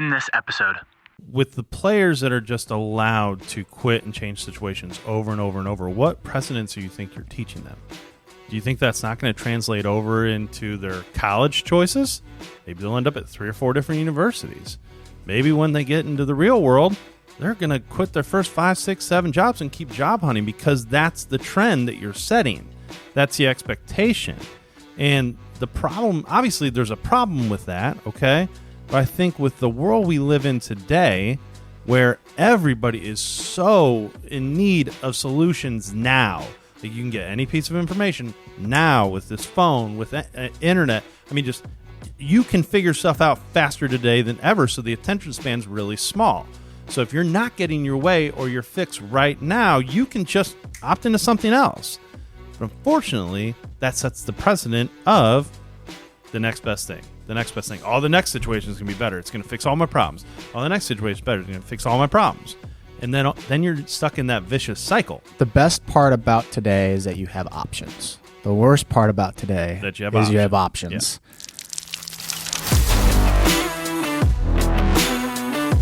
in this episode. With the players that are just allowed to quit and change situations over and over and over, what precedents do you think you're teaching them? Do you think that's not going to translate over into their college choices? Maybe they'll end up at 3 or 4 different universities. Maybe when they get into the real world, they're going to quit their first 5, 6, 7 jobs and keep job hunting because that's the trend that you're setting. That's the expectation. And the problem, obviously there's a problem with that, okay? But I think with the world we live in today, where everybody is so in need of solutions now, that you can get any piece of information now with this phone, with internet. I mean, just you can figure stuff out faster today than ever, so the attention span's really small. So if you're not getting your way or your fix right now, you can just opt into something else. But unfortunately, that sets the precedent of the next best thing. The next best thing. All the next situation is going to be better. It's going to fix all my problems. All the next situation is better. It's going to fix all my problems. And then you're stuck in that vicious cycle. The best part about today is that you have options. The worst part about today that you have options. Yeah.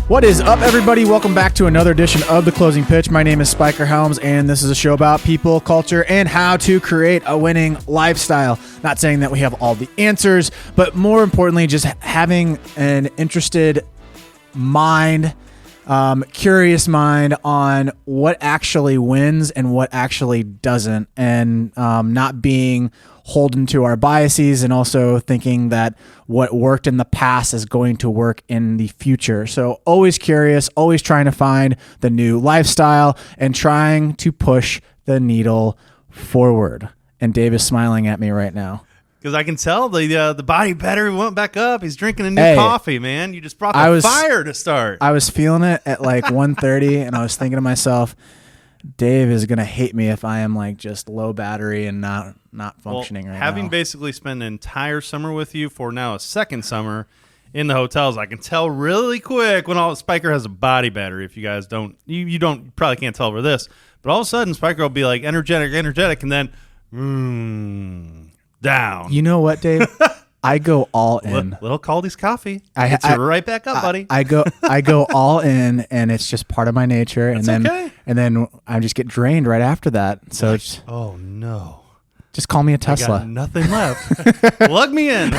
What is up, everybody? Welcome back to another edition of The Closing Pitch. My name is Spiker Helms, and this is a show about people, culture, and how to create a winning lifestyle. Not saying that we have all the answers, but more importantly, just having an interested mind, curious mind on what actually wins and what actually doesn't, and not being holden to our biases, and also thinking that what worked in the past is going to work in the future. So always curious, always trying to find the new lifestyle and trying to push the needle forward. And Dave is smiling at me right now. Because I can tell the body battery went back up. He's drinking a new coffee, man. You just brought the fire to start. I was feeling it at like 1:30, and I was thinking to myself, Dave is going to hate me if I am like just low battery and not functioning right now. Having basically spent an entire summer with you for now a second summer in the hotels, I can tell really quick when Spiker has a body battery. If you guys don't, you probably can't tell over this, but all of a sudden Spiker will be like energetic, and then down. You know what, Dave? I go all in. Little Caldy's coffee. It's right back up, buddy. I go all in, and it's just part of my nature. That's and then I just get drained right after that. So it's, oh no. Just call me a Tesla. I got nothing left. Plug me in.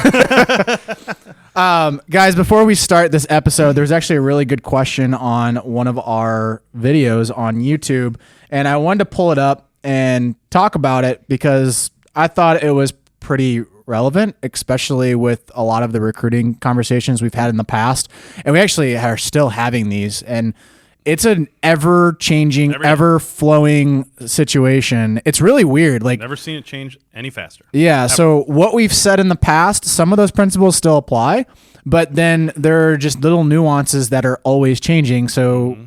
Guys, before we start this episode, there's actually a really good question on one of our videos on YouTube, and I wanted to pull it up and talk about it because I thought it was pretty relevant, especially with a lot of the recruiting conversations we've had in the past. And we actually are still having these, and it's an ever-changing, ever-flowing situation. It's really weird. Like, never seen it change any faster. Yeah, ever. So what we've said in the past, some of those principles still apply, but then there are just little nuances that are always changing. So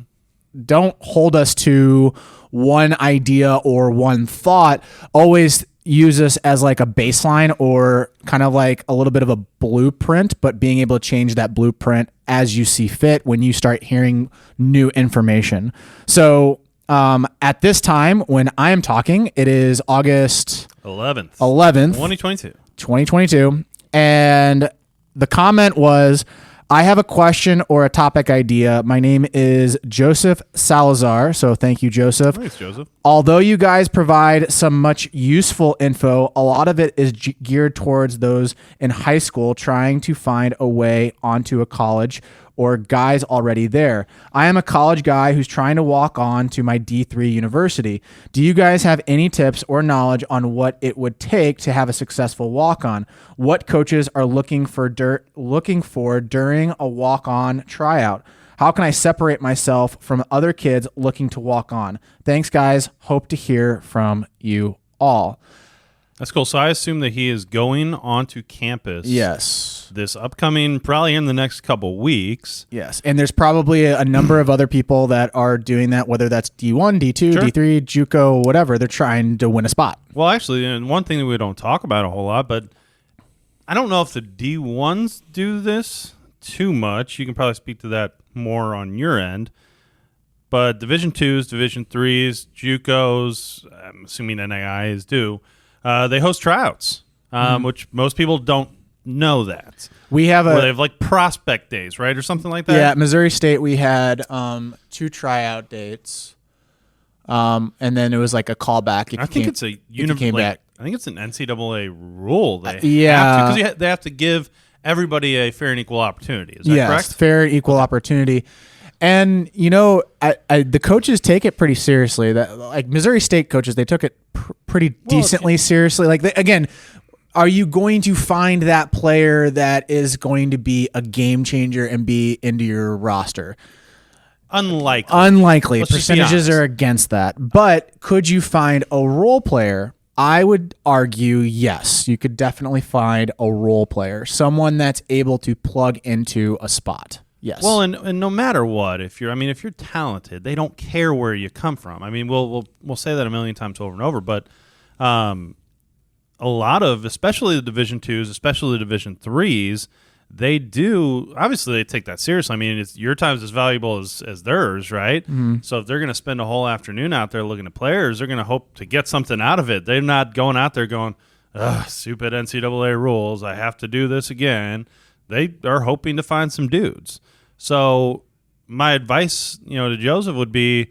don't hold us to one idea or one thought. Always use this as like a baseline or kind of like a little bit of a blueprint, but being able to change that blueprint as you see fit when you start hearing new information. So at this time when I am talking, it is August 11th, 2022. And the comment was, I have a question or a topic idea. My name is Joseph Salazar. So thank you, Joseph. Thanks, Joseph. Although you guys provide some much useful info, a lot of it is geared towards those in high school trying to find a way onto a college or guys already there. I am a college guy who's trying to walk on to my D3 university. Do you guys have any tips or knowledge on what it would take to have a successful walk-on? What coaches are looking for during a walk-on tryout? How can I separate myself from other kids looking to walk on? Thanks, guys. Hope to hear from you all. That's cool. So I assume that he is going onto campus. Yes. This upcoming, probably in the next couple weeks. Yes. And there's probably a number of other people that are doing that, whether that's D1, D2, Sure. D3, JUCO, whatever. They're trying to win a spot. Well, actually, and one thing that we don't talk about a whole lot, but I don't know if the D1s do this too much. You can probably speak to that more on your end. But Division 2s, Division 3s, JUCOs, I'm assuming NAIAs do. They host tryouts, which most people don't know that. We have Where they have like prospect days, right, or something like that. Yeah, at Missouri State we had 2 tryout dates, and then it was like a callback. If I think it's a back. I think it's an NCAA rule. Because they have to give everybody a fair and equal opportunity. Is that correct? Fair and equal opportunity. And the coaches take it pretty seriously. That like Missouri State coaches, they took it pretty decently seriously. Like again, are you going to find that player that is going to be a game changer and be into your roster? Unlikely. Percentages are against that. But could you find a role player? I would argue yes. You could definitely find a role player, someone that's able to plug into a spot. Yes. Well, and no matter what, if you're talented, they don't care where you come from. I mean, we'll say that a million times over and over, but a lot of, especially the Division IIs, especially the Division IIIs, they take that seriously. I mean, your time's as valuable as theirs, right? Mm-hmm. So if they're going to spend a whole afternoon out there looking at players, they're going to hope to get something out of it. They're not going out there going, ugh, stupid NCAA rules, I have to do this again. They are hoping to find some dudes. So my advice, to Joseph would be,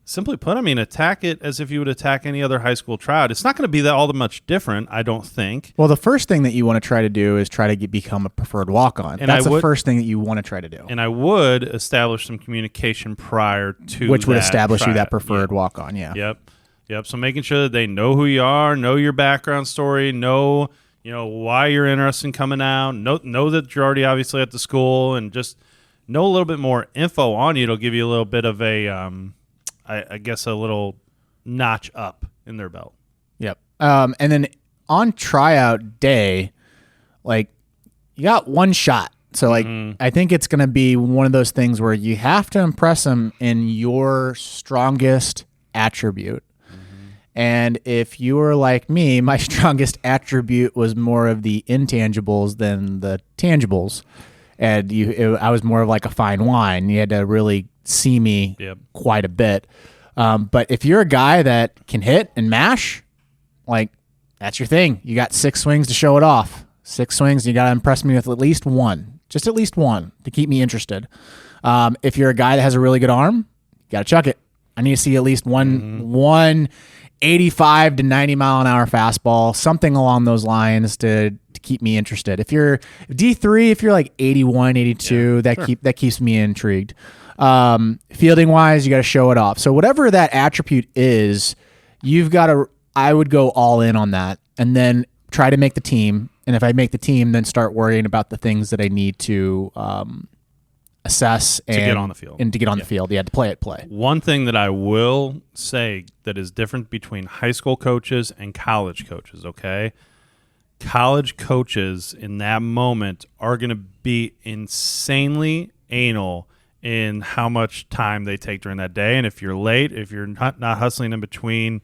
simply put, attack it as if you would attack any other high school tryout. It's not going to be all that much different, I don't think. Well, the first thing that you want to try to do is try to become a preferred walk-on. And that's the first thing that you want to try to do. And I would establish some communication prior to which would establish you that preferred walk-on, yeah. Yep. So making sure that they know who you are, know your background story, know why you're interested in coming out, know that you're already obviously at the school, and just know a little bit more info on you. It'll give you a little bit of a I guess a little notch up in their belt. Yep. And then on tryout day, like, you got one shot. So like, I think it's going to be one of those things where you have to impress them in your strongest attribute. And if you were like me, my strongest attribute was more of the intangibles than the tangibles. And I was more of like a fine wine. You had to really see me quite a bit. But if you're a guy that can hit and mash, like, that's your thing. You got 6 swings to show it off. 6 swings, you got to impress me with at least one. Just at least one to keep me interested. If you're a guy that has a really good arm, you got to chuck it. I need to see at least one 85 to 90 mile an hour fastball, something along those lines to keep me interested. If you're D3, if you're like 81, 82, that keeps me intrigued. Fielding wise, you got to show it off. So whatever that attribute is, I would go all in on that and then try to make the team. And if I make the team, then start worrying about the things that I need to assess to get on the field. And to get on the field. Yeah, to play. One thing that I will say that is different between high school coaches and college coaches, okay? College coaches in that moment are going to be insanely anal in how much time they take during that day. And if you're late, if you're not hustling in between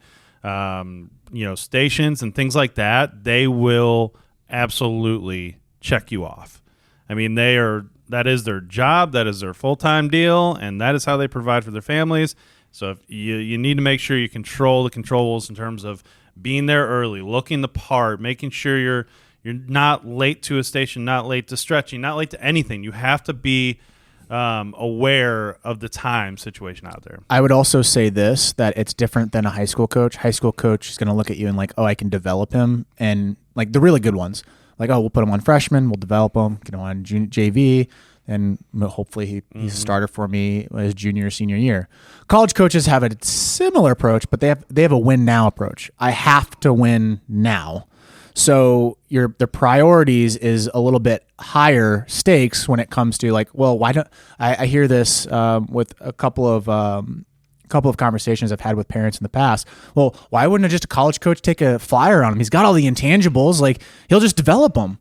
stations and things like that, they will absolutely check you off. I mean, that is their job, that is their full-time deal, and that is how they provide for their families. So if you need to make sure you control the controllables in terms of being there early, looking the part, making sure you're not late to a station, not late to stretching, not late to anything. You have to be aware of the time situation out there. I would also say this, that it's different than a high school coach. High school coach is going to look at you and like, oh, I can develop him. And like the really good ones, like, oh, we'll put him on freshman, we'll develop him, get him on JV, and hopefully he's a starter for me his junior or senior year. College coaches have a similar approach, but they have a win now approach. I have to win now. So the priorities is a little bit higher stakes when it comes to like, well, why don't I hear this with a couple of conversations I've had with parents in the past. Well, why wouldn't just a college coach take a flyer on him? He's got all the intangibles. Like, he'll just develop them.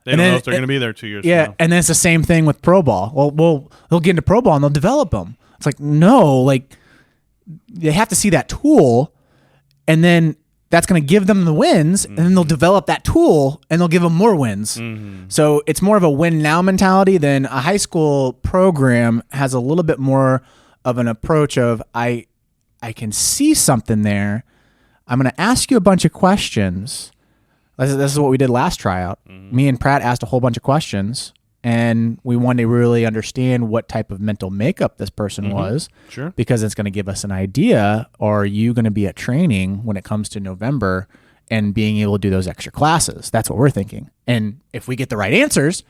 They don't know if they're going to be there 2 years from now. And then it's the same thing with pro ball. Well, they'll get into pro ball and they'll develop them. It's like, no, like, they have to see that tool, and then that's going to give them the wins, and then they'll develop that tool, and they'll give them more wins. Mm-hmm. So it's more of a win now mentality than a high school program has a little bit more of an approach of, I can see something there. I'm going to ask you a bunch of questions. This is what we did last tryout. Me and Pratt asked a whole bunch of questions, and we wanted to really understand what type of mental makeup this person was. Sure. Because it's going to give us an idea. Are you going to be at training when it comes to November and being able to do those extra classes? That's what we're thinking. And if we get the right answers,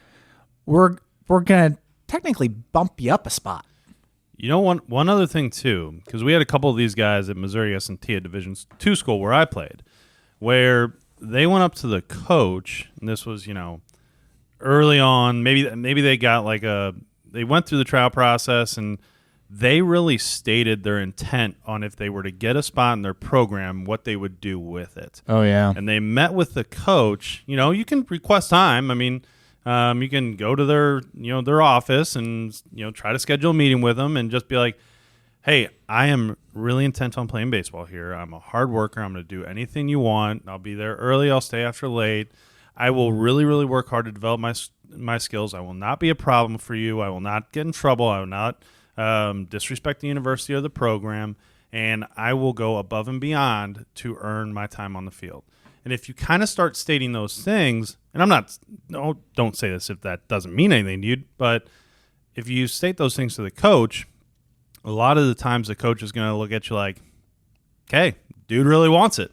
we're going to technically bump you up a spot. You know, one other thing, too, because we had a couple of these guys at Missouri S&T at Division II school where I played, where they went up to the coach, and this was, early on. Maybe they got they went through the trial process, and they really stated their intent on if they were to get a spot in their program, what they would do with it. Oh, yeah. And they met with the coach. You can request time. I mean, you can go to their office and, try to schedule a meeting with them and just be like, hey, I am really intent on playing baseball here. I'm a hard worker. I'm going to do anything you want. I'll be there early. I'll stay after late. I will really, really work hard to develop my skills. I will not be a problem for you. I will not get in trouble. I will not disrespect the university or the program. And I will go above and beyond to earn my time on the field. And if you kind of start stating those things, and don't say this if that doesn't mean anything to you, but if you state those things to the coach, a lot of the times the coach is going to look at you like, okay, dude really wants it.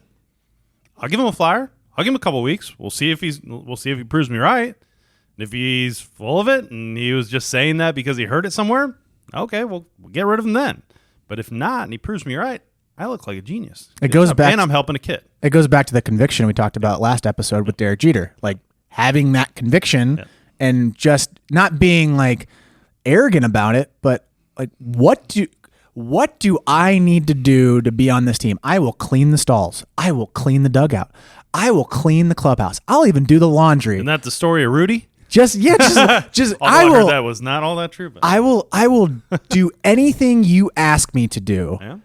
I'll give him a flyer. I'll give him a couple weeks. We'll see if he proves me right. And if he's full of it and he was just saying that because he heard it somewhere, okay, we'll get rid of him then. But if not, and he proves me right, I look like a genius. And I'm helping a kid. It goes back to the conviction we talked about last episode with Derek Jeter, like having that conviction and just not being like arrogant about it, but like what do I need to do to be on this team? I will clean the stalls. I will clean the dugout. I will clean the clubhouse. I'll even do the laundry. Isn't that the story of Rudy? Just I heard that was not all that true. But I will do anything you ask me to do. Yeah.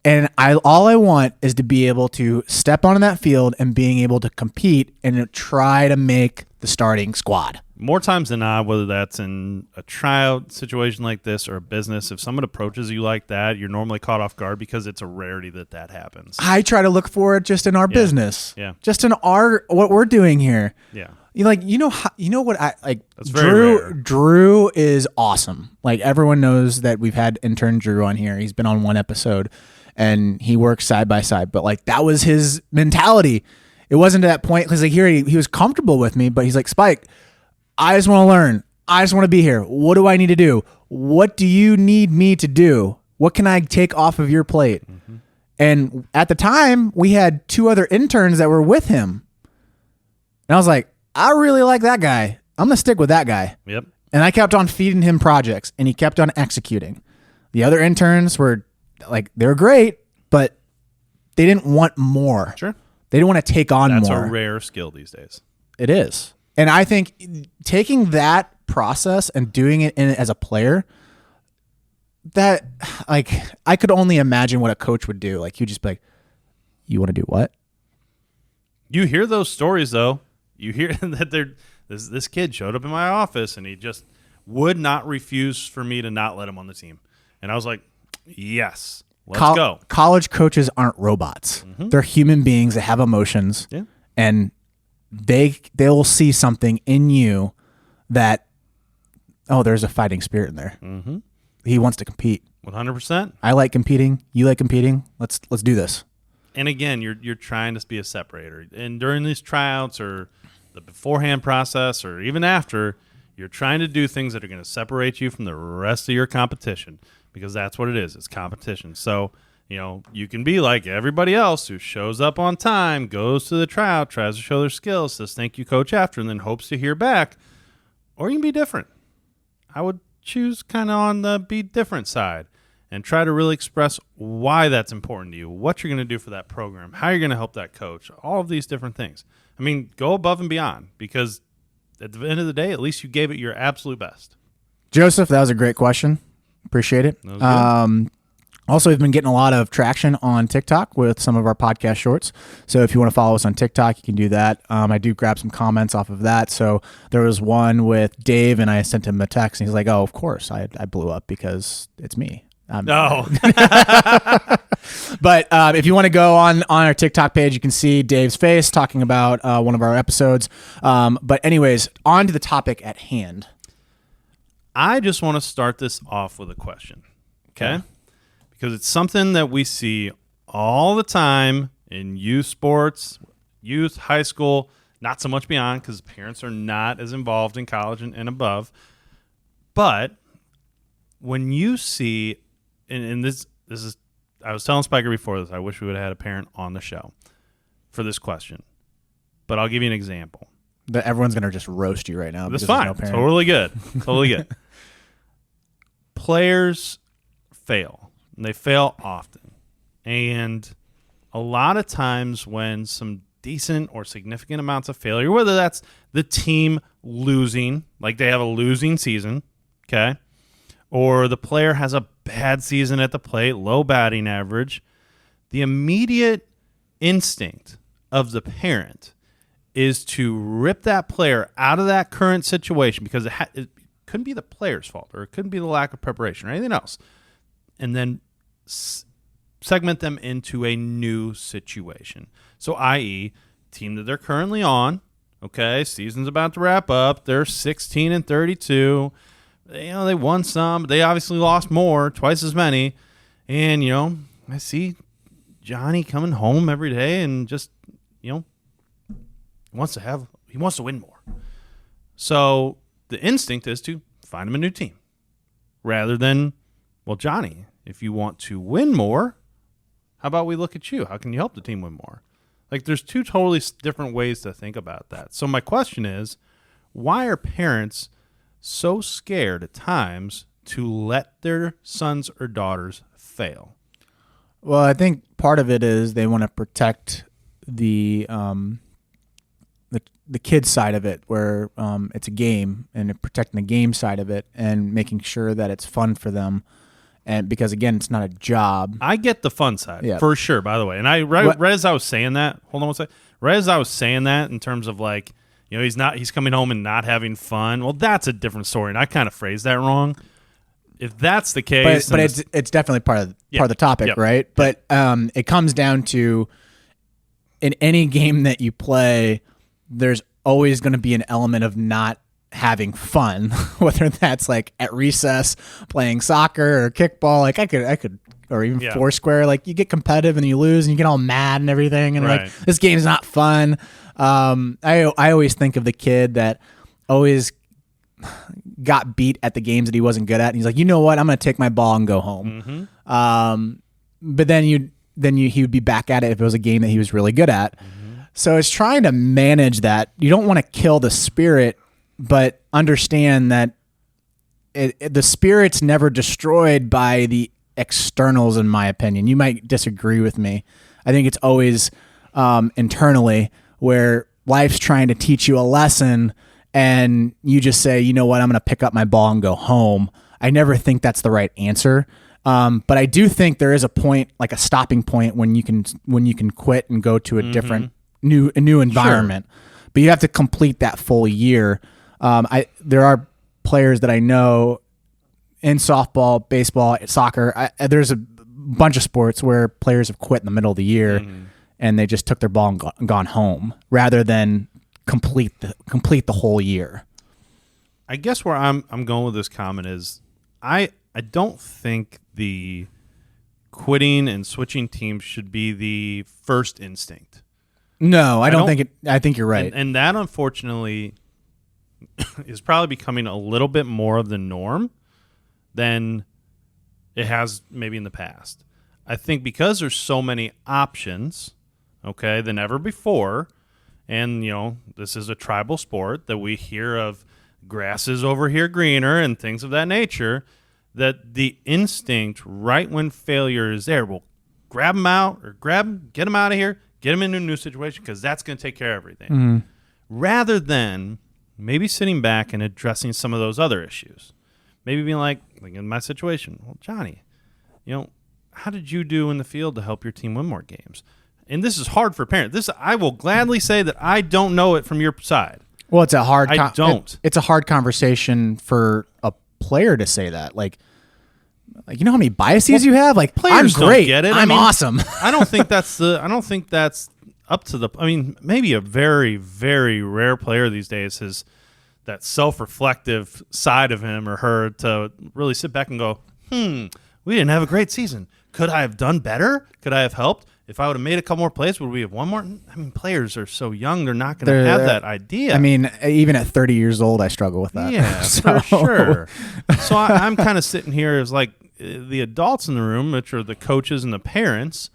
And all I want is to be able to step onto that field and being able to compete and try to make the starting squad. More times than not, whether that's in a tryout situation like this or a business, if someone approaches you like that, you're normally caught off guard because it's a rarity that happens. I try to look for it just in our business. Yeah. Just in what we're doing here. Yeah. What I like. That's very rare. Drew is awesome. Like everyone knows that we've had intern Drew on here. He's been on one episode and he works side by side, but like that was his mentality. It wasn't to that point because like here he was comfortable with me, but he's like, Spike, I just want to learn. I just want to be here. What do I need to do? What do you need me to do? What can I take off of your plate? Mm-hmm. And at the time, we had 2 other interns that were with him. And I was like, I really like that guy. I'm going to stick with that guy. Yep. And I kept on feeding him projects, and he kept on executing. The other interns were like, they're great, but they didn't want more. Sure. They didn't want to take on more. That's a rare skill these days. It is. And I think taking that process and doing it as a player, that like I could only imagine what a coach would do. Like he'd just be like, "You want to do what?" You hear those stories though. You hear that this kid showed up in my office and he just would not refuse for me to not let him on the team. And I was like, "Yes, let's go." College coaches aren't robots. Mm-hmm. They're human beings that have emotions. Yeah. And they'll see something in you that, oh, there's a fighting spirit in there. Mm-hmm. He wants to compete. 100%. I like competing. You like competing. Let's do this. And again, you're trying to be a separator. And during these tryouts or the beforehand process or even after, you're trying to do things that are going to separate you from the rest of your competition because that's what it is. It's competition. So, you can be like everybody else who shows up on time, goes to the tryout, tries to show their skills, says thank you, coach, after, and then hopes to hear back. Or you can be different. I would choose kind of on the be different side and try to really express why that's important to you, what you're going to do for that program, how you're going to help that coach, all of these different things. I mean, go above and beyond because at the end of the day, at least you gave it your absolute best. Joseph, that was a great question. Appreciate it. That was good. Also, we've been getting a lot of traction on TikTok with some of our podcast shorts. So if you want to follow us on TikTok, you can do that. I do grab some comments off of that. So there was one with Dave, and I sent him a text, and he's like, oh, of course. I blew up because it's me. No. But if you want to go on our TikTok page, you can see Dave's face talking about one of our episodes. But anyways, on to the topic at hand. I just want to start this off with a question, okay? Because it's something that we see all the time in youth sports, youth, high school, not so much beyond because parents are not as involved in college and above. But when you see, and this is, I was telling Spiker before this, I wish we would have had a parent on the show for this question. But I'll give you an example. That everyone's going to just roast you right now. That's fine. No totally good. Totally good. Players fail. And they fail often. And a lot of times when some decent or significant amounts of failure, whether that's the team losing, like they have a losing season, okay, or the player has a bad season at the plate, low batting average, the immediate instinct of the parent is to rip that player out of that current situation because it couldn't be the player's fault or it couldn't be the lack of preparation or anything else, and then segment them into a new situation. So, i.e., team that they're currently on, okay, season's about to wrap up, they're 16-32, they won some, but they obviously lost more, twice as many, and, I see Johnny coming home every day and just, he wants to win more. So the instinct is to find him a new team rather than, well, Johnny, if you want to win more, how about we look at you? How can you help the team win more? Like, there's two totally different ways to think about that. So my question is, why are parents so scared at times to let their sons or daughters fail? Well, I think part of it is they want to protect the kid side of it, where it's a game, and protecting the game side of it and making sure that it's fun for them. And because, again, it's not a job. I get the fun side, for sure, by the way. And right as I was saying that, hold on one second. Right as I was saying that in terms of like, he's coming home and not having fun. Well, that's a different story. And I kind of phrased that wrong. If that's the case. But it's definitely part of the topic, right? But it comes down to, in any game that you play, there's always going to be an element of not having fun, whether that's like at recess playing soccer or kickball. Like I could, or even Foursquare. Like you get competitive and you lose and you get all mad and everything, and like this game's not fun. I always think of the kid that always got beat at the games that he wasn't good at, and he's like, you know what, I'm going to take my ball and go home. Mm-hmm. But then he would be back at it if it was a game that he was really good at. Mm-hmm. So it's trying to manage that. You don't want to kill the spirit, but understand that the spirit's never destroyed by the externals, in my opinion. You might disagree with me. I think it's always internally, where life's trying to teach you a lesson and you just say, you know what, I'm going to pick up my ball and go home. I never think that's the right answer. But I do think there is a point, like a stopping point, when you can quit and go to a different new environment. Sure. But you have to complete that full year. There are players that I know in softball, baseball, soccer. There's a bunch of sports where players have quit in the middle of the year and they just took their ball and gone home rather than complete the whole year. I guess where I'm going with this comment is I don't think the quitting and switching teams should be the first instinct. No, I don't think it. I think you're right. And that, unfortunately, is probably becoming a little bit more of the norm than it has maybe in the past. I think because there's so many options, than ever before, and, this is a tribal sport that we hear of grass is over here greener and things of that nature, that the instinct right when failure is there will grab them out or get them out of here, get them into a new situation because that's going to take care of everything. Mm-hmm. Rather than maybe sitting back and addressing some of those other issues. Maybe being like in my situation, well, Johnny, how did you do in the field to help your team win more games? And this is hard for parents. I will gladly say that I don't know it from your side. Well, it's a hard. I don't. It's a hard conversation for a player to say that. Like, Like, you know how many biases you have? Like, I'm Players don't great. get it. I'm awesome. I don't think that's up to the. I mean, maybe a very, very rare player these days has that self-reflective side of him or her to really sit back and go, we didn't have a great season. Could I have done better? Could I have helped? If I would have made a couple more plays, would we have won more? I mean, players are so young; they're not going to have that idea. I mean, even at 30 years old, I struggle with that. Yeah, for sure. So I'm kind of sitting here as like the adults in the room, which are the coaches and the parents.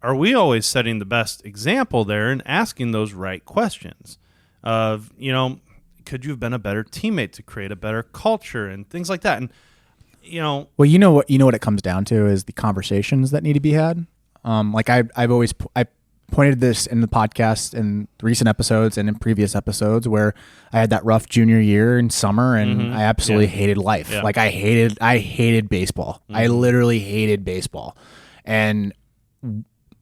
Are we always setting the best example there and asking those right questions? Of, could you have been a better teammate to create a better culture and things like that? And well, you know what it comes down to is the conversations that need to be had. Like I've always pointed this in the podcast in recent episodes and in previous episodes where I had that rough junior year in summer and I absolutely hated life. Yeah. Like I hated baseball. I literally hated baseball. And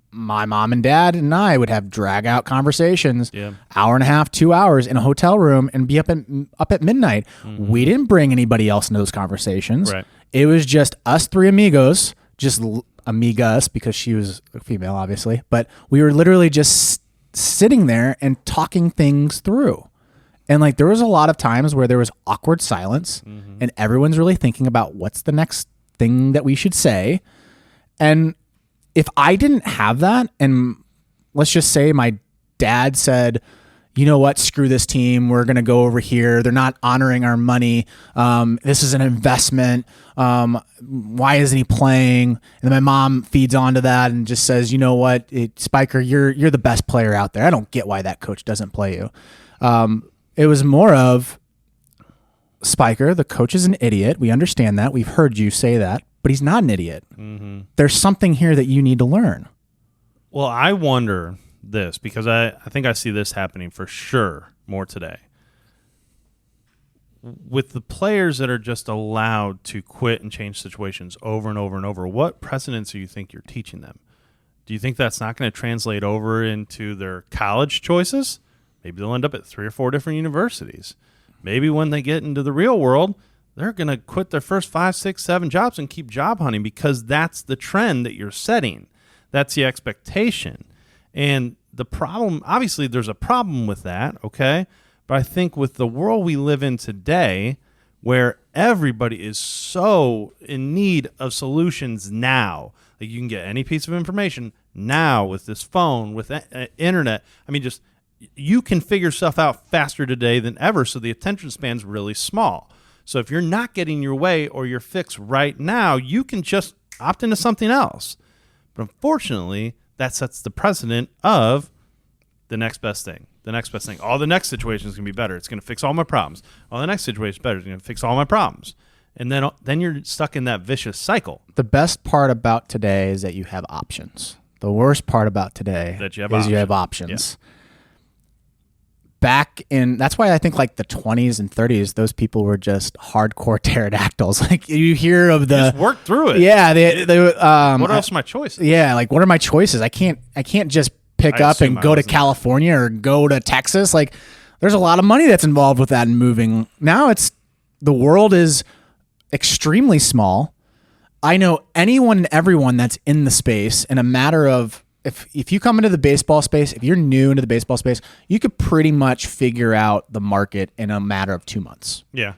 my mom and dad and I would have drag out conversations, hour and a half, 2 hours in a hotel room and be up at midnight. We didn't bring anybody else into those conversations. Right. It was just us three amigos, just amigas because she was a female, obviously, but we were literally just sitting there and talking things through. And like, there was a lot of times where there was awkward silence and everyone's really thinking about what's the next thing that we should say. And if I didn't have that, and let's just say my dad said, you know what, screw this team. We're going to go over here. They're not honoring our money. This is an investment. Why isn't he playing? And then my mom feeds onto that and just says, you know what, Spiker, you're the best player out there. I don't get why that coach doesn't play you. It was more of, Spiker, the coach is an idiot. We understand that. We've heard you say that, but he's not an idiot. There's something here that you need to learn. Well, I wonder this because I think I see this happening for sure more today. With the players that are just allowed to quit and change situations over and over and over, what precedents do you think you're teaching them? Do you think that's not going to translate over into their college choices? Maybe they'll end up at 3 or 4 different universities. Maybe when they get into the real world, they're going to quit their first 5, 6, 7 jobs and keep job hunting because that's the trend that you're setting. That's the expectation. And the problem, obviously there's a problem with that, okay? But I think with the world we live in today, where everybody is so in need of solutions now, like you can get any piece of information now with this phone, with internet. I mean, just you can figure stuff out faster today than ever, so the attention span's really small. So if you're not getting your way or your fix right now, you can just opt into something else. But unfortunately, that sets the precedent of the next best thing. The next best thing. All the next situation is going to be better. It's going to fix all my problems. All the next situation is better. It's going to fix all my problems. And then you're stuck in that vicious cycle. The best part about today is that you have options. The worst part about today is you have options. Yeah. That's why I think like the 20s and 30s, those people were just hardcore pterodactyls. Like you hear of just work through it. Yeah. What else are my choices? Yeah. Like what are my choices? I can't just pick up and go to California or go to Texas. Like there's a lot of money that's involved with that and moving. Now the world is extremely small. I know anyone and everyone that's in the space in a matter of, if you come into the baseball space, if you're new into the baseball space, you could pretty much figure out the market in a matter of 2 months. Yeah.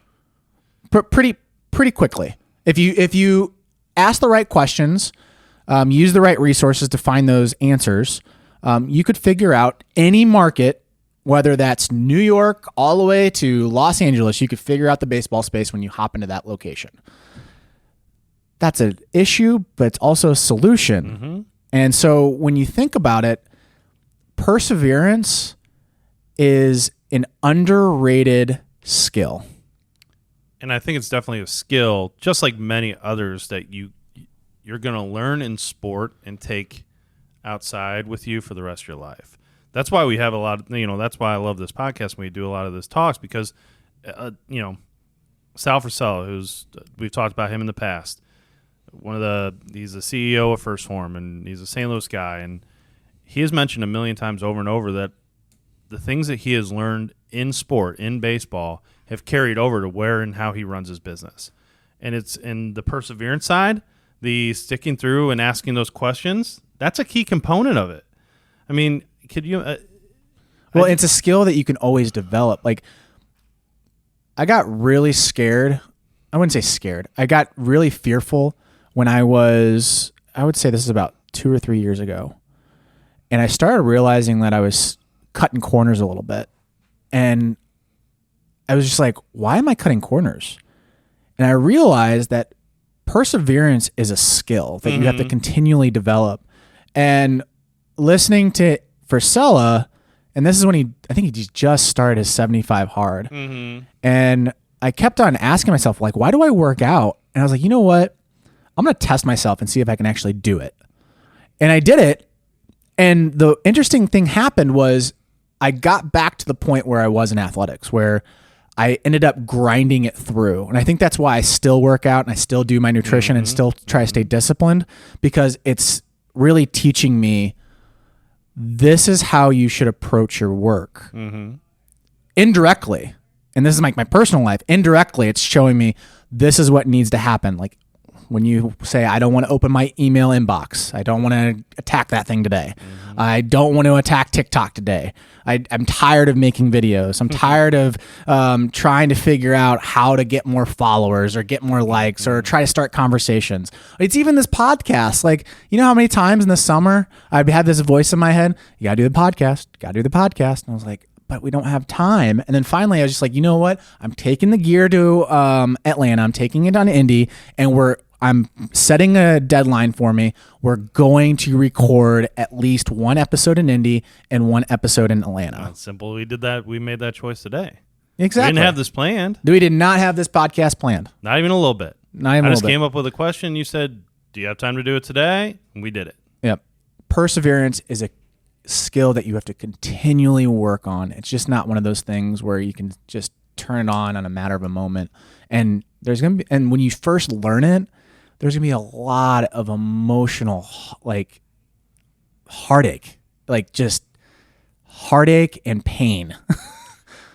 Pretty quickly. If you ask the right questions, use the right resources to find those answers, you could figure out any market, whether that's New York all the way to Los Angeles. You could figure out the baseball space when you hop into that location. That's an issue, but it's also a solution. Mm-hmm. And so when you think about it, perseverance is an underrated skill. And I think it's definitely a skill, just like many others, that you're going to learn in sport and take outside with you for the rest of your life. That's why we have a lot of, that's why I love this podcast when we do a lot of this talks, because, Sal Frisella, we've talked about him in the past. He's the CEO of First Form, and he's a St. Louis guy, and he has mentioned a million times over and over that the things that he has learned in sport, in baseball, have carried over to where and how he runs his business. and it's in the perseverance side, the sticking through and asking those questions. That's a key component of it. I mean, could you? Well, it's a skill that you can always develop. Like, I got really scared. I wouldn't say scared. I got really fearful when I would say this is about 2 or 3 years ago. And I started realizing that I was cutting corners a little bit. And I was just like, why am I cutting corners? And I realized that perseverance is a skill that you have to continually develop. And listening to Frisella, and this is when I think he just started his 75 hard. And I kept on asking myself, like, why do I work out? And I was like, you know what? I'm going to test myself and see if I can actually do it. And I did it. And the interesting thing happened was I got back to the point where I was in athletics, where I ended up grinding it through. And I think that's why I still work out and I still do my nutrition and still try to stay disciplined, because it's really teaching me this is how you should approach your work. Indirectly. And this is like my personal life. Indirectly, it's showing me this is what needs to happen. Like when you say, I don't want to open my email inbox. I don't want to attack that thing today. I don't want to attack TikTok today. I'm tired of making videos. I'm tired of trying to figure out how to get more followers or get more likes or try to start conversations. It's even this podcast. Like, you know how many times in the summer I'd have this voice in my head, you got to do the podcast, got to do the podcast. And I was like, but we don't have time. And then finally I was just like, you know what? I'm taking the gear to Atlanta. I'm taking it on Indy, and I'm setting a deadline for me. We're going to record at least one episode in Indy and one episode in Atlanta. That's simple. We did that. We made that choice today. Exactly. We didn't have this planned. We did not have this podcast planned. Not even a little bit. Not even a little bit. I just came up with a question. You said, do you have time to do it today? And we did it. Yep. Perseverance is a skill that you have to continually work on. It's just not one of those things where you can just turn it on a matter of a moment. And and when you first learn it, there's going to be a lot of emotional, like, heartache, like just heartache and pain.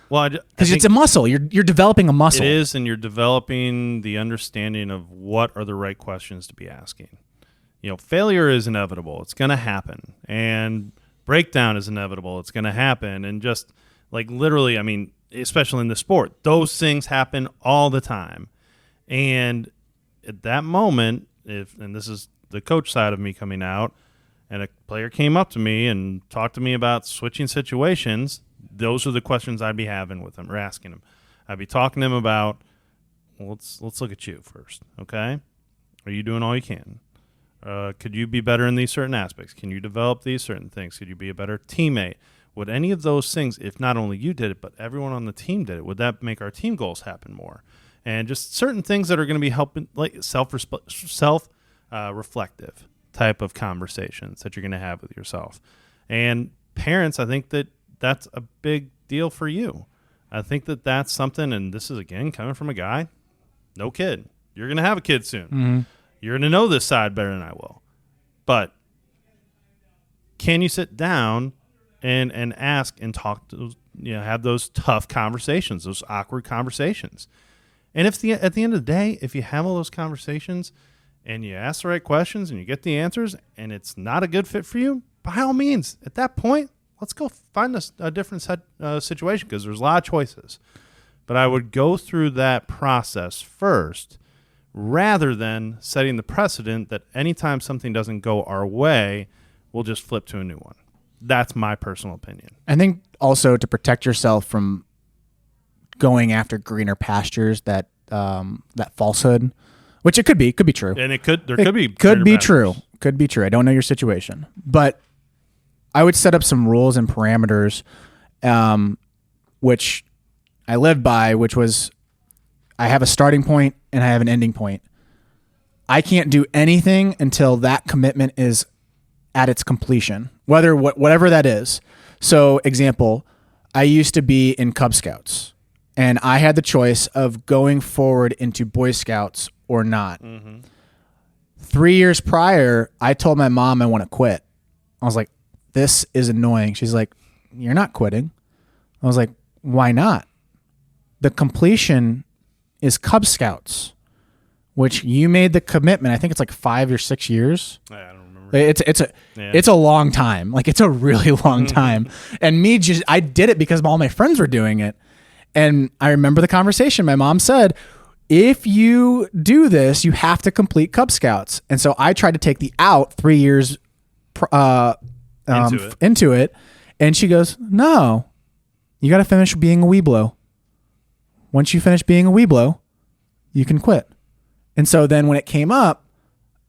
Well, because it's a muscle. You're developing a muscle. It is, and you're developing the understanding of what are the right questions to be asking. You know, failure is inevitable. It's going to happen. And breakdown is inevitable. It's going to happen. And just, like, literally, I mean, especially in the sport, those things happen all the time. And at that moment, and this is the coach side of me coming out, and a player came up to me and talked to me about switching situations, those are the questions I'd be having with him or asking him. I'd be talking to him about, well, let's look at you first, okay? Are you doing all you can? Could you be better in these certain aspects? Can you develop these certain things? Could you be a better teammate? Would any of those things, if not only you did it, but everyone on the team did it, would that make our team goals happen more? And just certain things that are going to be helping, like self-reflective type of conversations that you're going to have with yourself. And parents, I think that that's a big deal for you. I think that that's something, and this is, again, coming from a guy, no kid. You're going to have a kid soon. Mm-hmm. You're going to know this side better than I will. But can you sit down and ask and talk to, have those tough conversations, those awkward conversations? And at the end of the day, if you have all those conversations and you ask the right questions and you get the answers and it's not a good fit for you, by all means, at that point, let's go find a different situation, because there's a lot of choices. But I would go through that process first rather than setting the precedent that anytime something doesn't go our way, we'll just flip to a new one. That's my personal opinion. I think also to protect yourself from going after greener pastures, that falsehood, which it could be true, and it could be true. I don't know your situation, but I would set up some rules and parameters, which I lived by, which was I have a starting point and I have an ending point. I can't do anything until that commitment is at its completion, whatever that is. So, example, I used to be in Cub Scouts. And I had the choice of going forward into Boy Scouts or not. Mm-hmm. 3 years prior, I told my mom I want to quit. I was like, this is annoying. She's like, you're not quitting. I was like, why not? The completion is Cub Scouts. which you made the commitment. I think it's like 5 or 6 years. I don't remember. It's a long time. Like, it's a really long time. And I did it because all my friends were doing it. And I remember the conversation. My mom said, if you do this, you have to complete Cub Scouts. And so I tried to take the out 3 years into it. And she goes, no, you got to finish being a Weeblo. Once you finish being a Weeblo, you can quit. And so then when it came up,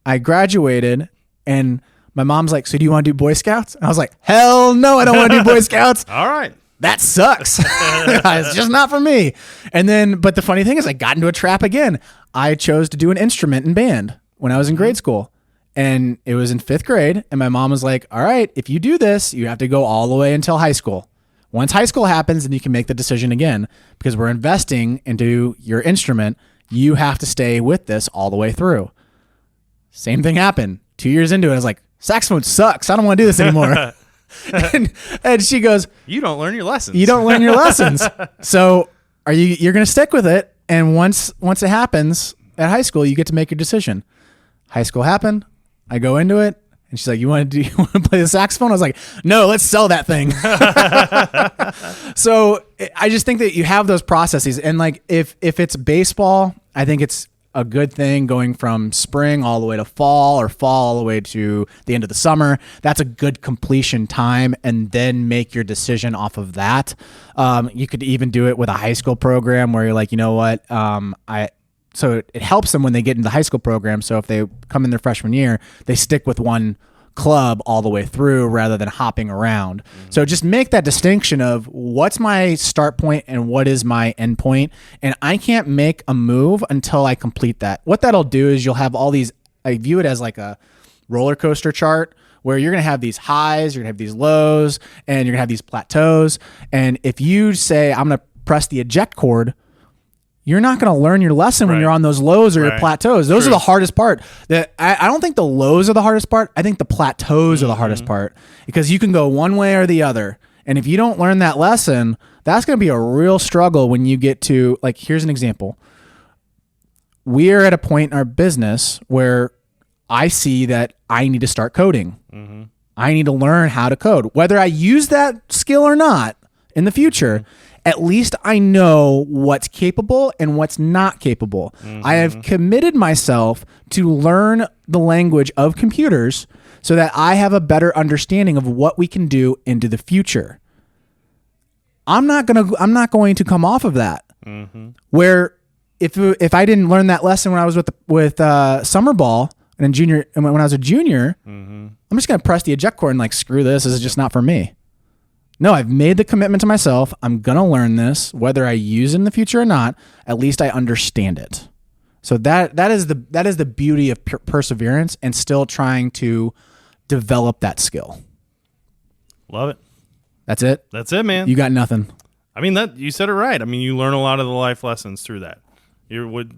I graduated and my mom's like, so do you want to do Boy Scouts? And I was like, hell no, I don't want to do Boy Scouts. All right. That sucks. It's just not for me. And then, but the funny thing is I got into a trap again. I chose to do an instrument in band when I was in grade school. And it was in 5th grade. And my mom was like, all right, if you do this, you have to go all the way until high school. Once high school happens, then you can make the decision again, because we're investing into your instrument. You have to stay with this all the way through. Same thing happened. 2 years into it, I was like, saxophone sucks. I don't want to do this anymore. and she goes, you don't learn your lessons. You don't learn your lessons. So you're going to stick with it. And once it happens at high school, you get to make your decision. High school happened. I go into it. And she's like, you want to play the saxophone? I was like, no, let's sell that thing. So I just think that you have those processes. And like, if it's baseball, I think it's a good thing going from spring all the way to fall, or fall all the way to the end of the summer. That's a good completion time, and then make your decision off of that. You could even do it with a high school program where you're like, you know what? So it helps them when they get into the high school program. So if they come in their freshman year, they stick with one club all the way through rather than hopping around. Mm-hmm. So just make that distinction of what's my start point and what is my end point. And I can't make a move until I complete that. What that'll do is you'll have all these, I view it as like a roller coaster chart where you're going to have these highs, you're going to have these lows, and you're going to have these plateaus. And if you say, I'm going to press the eject chord, you're not going to learn your lesson when you're on those lows or your plateaus. Those are the hardest part. I don't think the lows are the hardest part. I think the plateaus are the hardest part, because you can go one way or the other. And if you don't learn that lesson, that's going to be a real struggle when you get to, like, here's an example. We're at a point in our business where I see that I need to start coding. Mm-hmm. I need to learn how to code. Whether I use that skill or not in the future, at least I know what's capable and what's not capable. Mm-hmm. I have committed myself to learn the language of computers so that I have a better understanding of what we can do into the future. I'm not going to come off of that. Mm-hmm. Where if I didn't learn that lesson when I was with summer ball and when I was a junior, I'm just going to press the eject chord and like, screw this. This is just not for me. No, I've made the commitment to myself. I'm going to learn this, whether I use it in the future or not. At least I understand it. So that is the beauty of perseverance and still trying to develop that skill. Love it. That's it? That's it, man. You got nothing. I mean, you said it right. I mean, you learn a lot of the life lessons through that.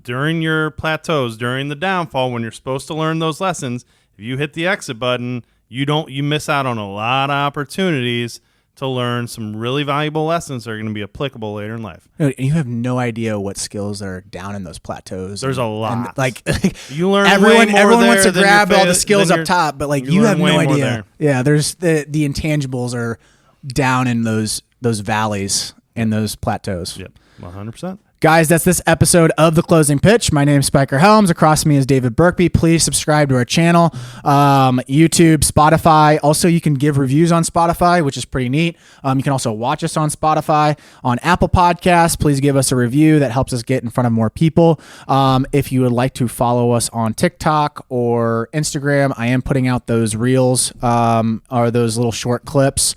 During your plateaus, during the downfall, when you're supposed to learn those lessons, if you hit the exit button, you miss out on a lot of opportunities to learn some really valuable lessons that are going to be applicable later in life. And you have no idea what skills are down in those plateaus. There's a lot. Like you learn everyone way more wants to there grab all the skills up top, but like you have no idea. There. Yeah, there's the intangibles are down in those valleys and those plateaus. Yep, 100%. Guys, that's this episode of The Closing Pitch. My name's Spiker Helms. Across from me is David Burkby. Please subscribe to our channel, YouTube, Spotify. Also, you can give reviews on Spotify, which is pretty neat. You can also watch us on Spotify. On Apple Podcasts, please give us a review. That helps us get in front of more people. If you would like to follow us on TikTok or Instagram, I am putting out those reels or those little short clips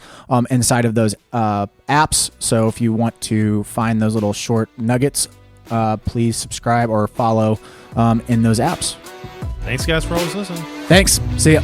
inside of those apps. So if you want to find those little short nuggets, please subscribe or follow in those apps. Thanks, guys, for always listening. Thanks. See ya.